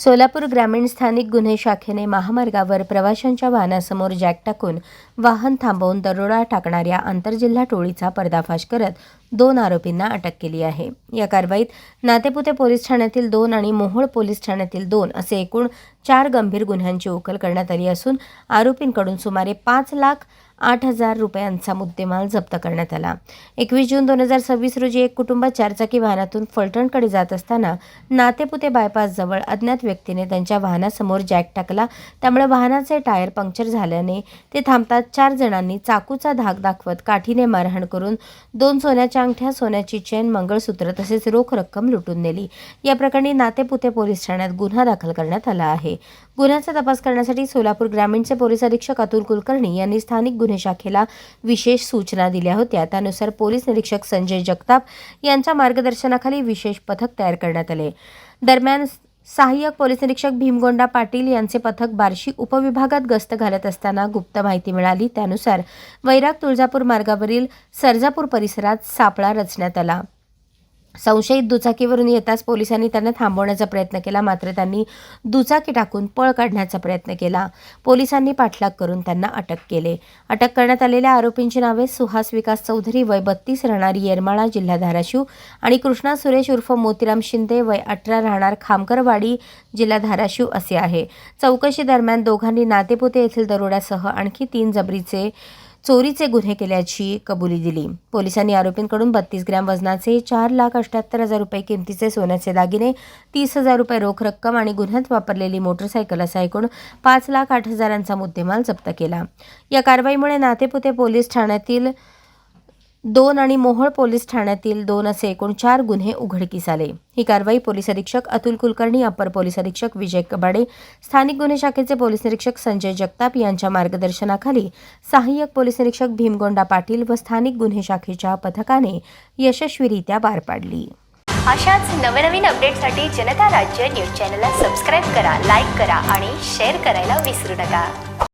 सोलापूर ग्रामीण स्थानिक गुन्हे शाखेने महामार्गावर प्रवाशांच्या वाहनासमोर जॅक टाकून वाहन थांबवून दरोडा टाकणाऱ्या आंतरजिल्हा टोळीचा पर्दाफाश करत 2 आरोपींना अटक केली आहे। या कारवाईत नातेपुते पोलीस ठाण्यातील 2 आणि मोहोळ पोलीस ठाण्यातील 2 असे एकूण 4 गंभीर गुन्ह्यांची उकल करण्यात आली असून आरोपींकडून सुमारे 5,08,000 रुपयांचा मुद्देमाल जप्त करण्यात आला। 21 जून 2026 रोजी एक कुटुंब 4 चाकी वाहनातून फलटणकडे जात असताना नातेपुते बायपास जवळ अज्ञात व्यक्तीने त्यांच्या वाहनासमोर जॅक टाकला। त्यामुळे वाहनाचे टायर पंक्चर झाल्याने ते थांबताच 4 जणांनी चाकूचा धाक दाखवत काठीने मारहाण करून 2 सोन्याच्या अंगठ्या, सोन्याची चेन, मंगळसूत्र तसेच रोख रक्कम लुटून नेली। या प्रकरणी नातेपुते पोलीस ठाण्यात गुन्हा दाखल करण्यात आला आहे। गुन्ह्याचा तपास करण्यासाठी सोलापूर ग्रामीणचे पोलीस अधीक्षक अतुल कुलकर्णी यांनी स्थानिक गुन्हे शाखेला विशेष सूचना दिल्या होत्या। त्यानुसार पोलीस निरीक्षक संजय जगताप यांच्या मार्गदर्शनाखाली विशेष पथक तयार करण्यात आले। दरम्यान सहाय्यक पोलीस निरीक्षक भीमगोंडा पाटील यांचे पथक बार्शी उपविभागात गस्त घालत असताना गुप्त माहिती मिळाली। त्यानुसार वैराग तुळजापूर मार्गावरील सर्जापूर परिसरात सापळा रचण्यात आला। संशयित दुचाकीवरून येताच पोलिसांनी त्यांना थांबवण्याचा प्रयत्न केला, मात्र त्यांनी दुचाकी टाकून पळ काढण्याचा प्रयत्न केला। पोलिसांनी पाठलाग करून त्यांना अटक केले। अटक करण्यात आलेल्या आरोपींची नावे सुहास विकास चौधरी वय 32 राहणारी येरमाळा जिल्हा धाराशिव आणि कृष्णा सुरेश उर्फ मोतीराम शिंदे वय 18 राहणार खामकरवाडी जिल्हा धाराशिव असे आहे। चौकशी दरम्यान दोघांनी नातेपुते येथील दरोड्यासह आणखी 3 चोरीचे गुन्हे केल्याची कबुली दिली। पोलिसांनी आरोपींकडून 32 ग्रॅम वजनाचे 4,78,000 रुपये किमतीचे सोन्याचे दागिने, 30,000 रुपये रोख रक्कम आणि गुन्ह्यात वापरलेली मोटरसायकल असा एकूण 5,08,000चा मुद्देमाल जप्त केला। या कारवाईमुळे नातेपुते पोलीस ठाण्यातील 2 आणि मोहोळ पोलीस ठाण्यातील 2 असे एकूण 4 गुन्हे उघडकीस आले। ही कारवाई पोलीस अधीक्षक अतुल कुलकर्णी, अपर पोलीस अधीक्षक विजय कबाडे, स्थानिक गुन्हे शाखेचे पोलीस निरीक्षक संजय जगताप यांच्या मार्गदर्शनाखाली सहाय्यक पोलीस निरीक्षक भीमगोंडा पाटील व स्थानिक गुन्हे शाखेच्या पथकाने यशस्वीरित्या पार पाडली। अशाच नवनवीन अपडेटसाठी जनता राज्य न्यूज चॅनलला सबस्क्राईब करा, लाईक करा आणि शेअर करायला विसरू नका।